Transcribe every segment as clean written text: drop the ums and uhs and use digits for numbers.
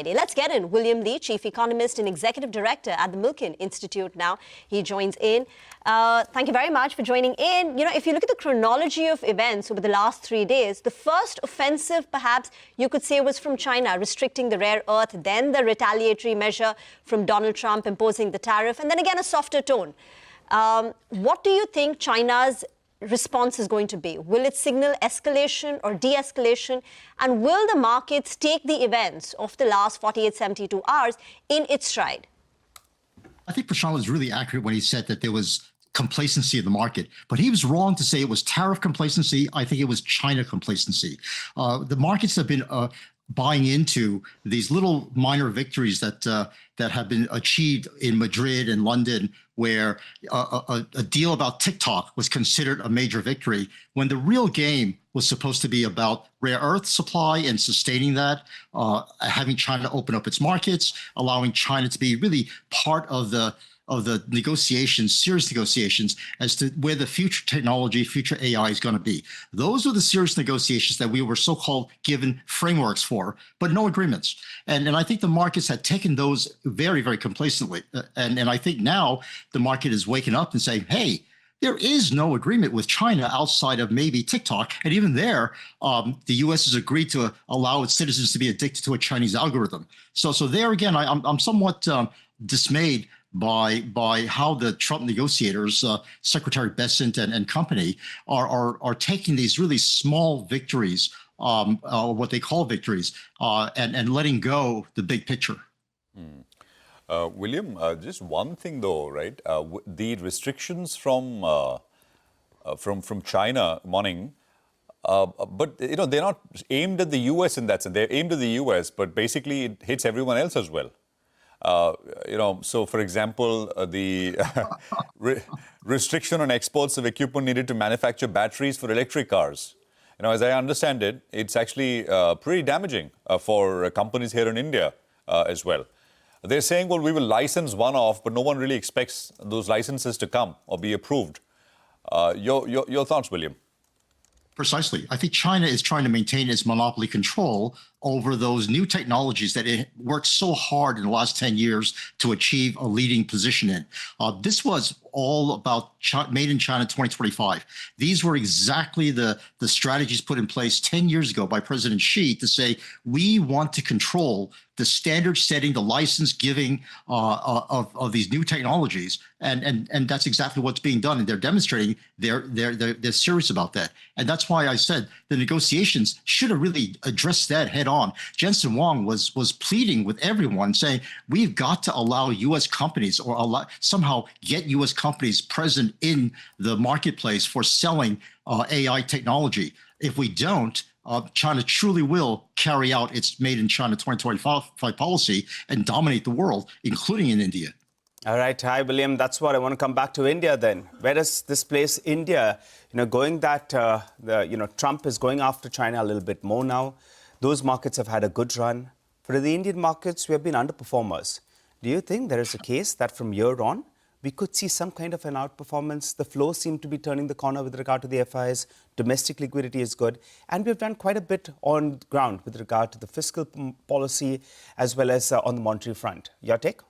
Let's get in. William Lee, Chief Economist and Executive Director at the Milken Institute now. He joins in. Thank you very much for joining in. You know, if you look at the chronology of events over the last 3 days, the first offensive, perhaps you could say, was from China, restricting the rare earth, then the retaliatory measure from Donald Trump imposing the tariff, and then again a softer tone. What do you think China's response is going to be? Will it signal escalation or de-escalation? And will the markets take the events of the last 48, 72 hours in its stride? I think Prashant was really accurate when he said that there was complacency in the market, but he was wrong to say it was tariff complacency. I think it was China complacency. The markets have been buying into these little minor victories that have been achieved in Madrid and London, where a deal about TikTok was considered a major victory, when the real game was supposed to be about rare earth supply and sustaining that, having China open up its markets, allowing China to be really part of the negotiations, serious negotiations, as to where the future technology, future AI is going to be. Those are the serious negotiations that we were so-called given frameworks for, but no agreements. And I think the markets had taken those very, very complacently. And I think now the market is waking up and saying, hey, there is no agreement with China outside of maybe TikTok. And even there, the U.S. has agreed to allow its citizens to be addicted to a Chinese algorithm. So there again, I'm somewhat dismayed by how the Trump negotiators, Secretary Bessent and company, are taking these really small victories, what they call victories, and letting go the big picture. William, just one thing though, right? The restrictions from China, morning, but you know they're not aimed at the U.S. in that sense. They're aimed at the U.S., but basically it hits everyone else as well. You know, so for example, the restriction on exports of equipment needed to manufacture batteries for electric cars. You know, as I understand it, it's actually pretty damaging for companies here in India as well. They're saying, well, we will license one off, but no one really expects those licenses to come or be approved. Your thoughts, William? Precisely. I think China is trying to maintain its monopoly control over those new technologies that it worked so hard in the last 10 years to achieve a leading position in. This was all about Made in China 2025. These were exactly the strategies put in place 10 years ago by President Xi to say, we want to control the standard setting, the license giving of these new technologies. And that's exactly what's being done. And they're demonstrating they're serious about that. And that's why I said the negotiations should have really addressed that head on. Jensen Huang was pleading with everyone, saying we've got to allow U.S. companies or somehow get U.S. companies present in the marketplace for selling AI technology. If we don't, China truly will carry out its Made in China 2025 policy and dominate the world, including in India. All right. Hi, William. That's what I want to come back to India then. Where does this place India? You know, going that, Trump is going after China a little bit more now. Those markets have had a good run. For the Indian markets, we have been underperformers. Do you think there is a case that from here on, we could see some kind of an outperformance? The flows seem to be turning the corner with regard to the FIs. Domestic liquidity is good. And we've done quite a bit on ground with regard to the fiscal policy as well as on the monetary front. Your take?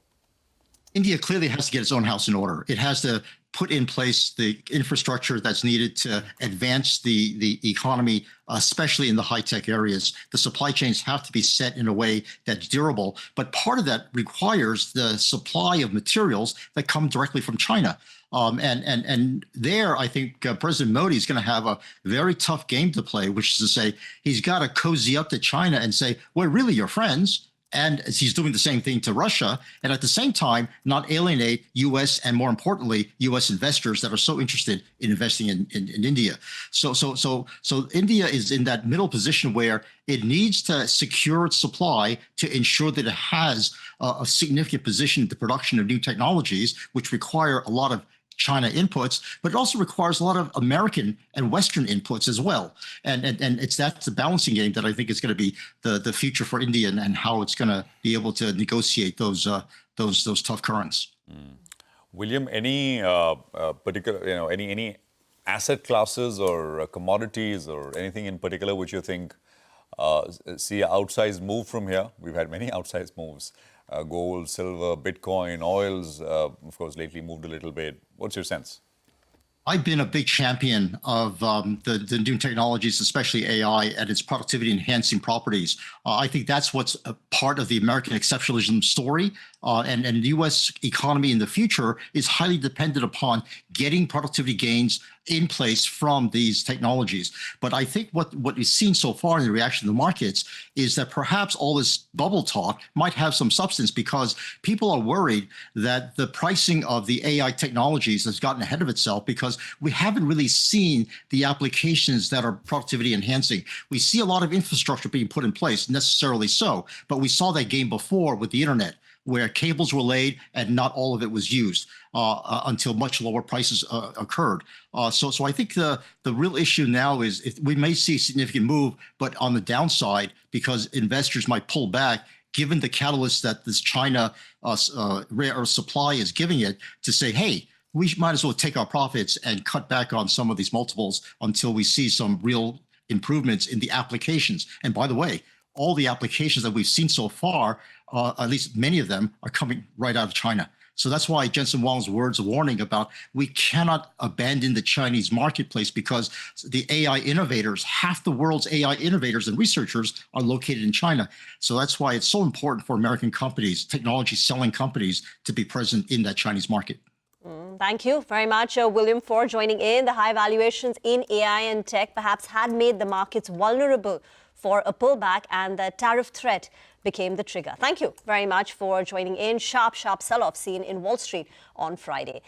India clearly has to get its own house in order. It has to put in place the infrastructure that's needed to advance the economy, especially in the high-tech areas. The supply chains have to be set in a way that's durable, but part of that requires the supply of materials that come directly from China. And there, I think President Modi is going to have a very tough game to play, which is to say he's got to cozy up to China and say, we're really your friends. And he's doing the same thing to Russia, and at the same time, not alienate U.S. and more importantly, U.S. investors that are so interested in investing in India. So India is in that middle position where it needs to secure its supply to ensure that it has a significant position in the production of new technologies, which require a lot of China inputs, but it also requires a lot of American and Western inputs as well. And that's the balancing game that I think is going to be the future for India and how it's going to be able to negotiate those tough currents. William, any particular, any asset classes or commodities or anything in particular which you think see an outsized move from here. We've had many outsized moves. Gold, silver, Bitcoin, oils, of course, lately moved a little bit. What's your sense? I've been a big champion of the new technologies, especially AI, and its productivity-enhancing properties. I think that's what's a part of the American exceptionalism story. And the U.S. economy in the future is highly dependent upon getting productivity gains in place from these technologies. But I think what we've seen so far in the reaction of the markets is that perhaps all this bubble talk might have some substance, because people are worried that the pricing of the AI technologies has gotten ahead of itself, because we haven't really seen the applications that are productivity enhancing. We see a lot of infrastructure being put in place, necessarily so, but we saw that game before with the internet, where cables were laid and not all of it was used until much lower prices occurred. So I think the real issue now is if we may see a significant move, but on the downside, because investors might pull back, given the catalyst that this China rare earth supply is giving it, to say, hey, we might as well take our profits and cut back on some of these multiples until we see some real improvements in the applications. And by the way, all the applications that we've seen so far, at least many of them, are coming right out of China. So that's why Jensen Huang's words of warning about we cannot abandon the Chinese marketplace, because the AI innovators, half the world's AI innovators and researchers are located in China. So that's why it's so important for American companies, technology selling companies, to be present in that Chinese market. Thank you very much, William, for joining in. The high valuations in AI and tech perhaps had made the markets vulnerable for a pullback, and the tariff threat became the trigger. Thank you very much for joining in. Sharp sell-off seen in Wall Street on Friday.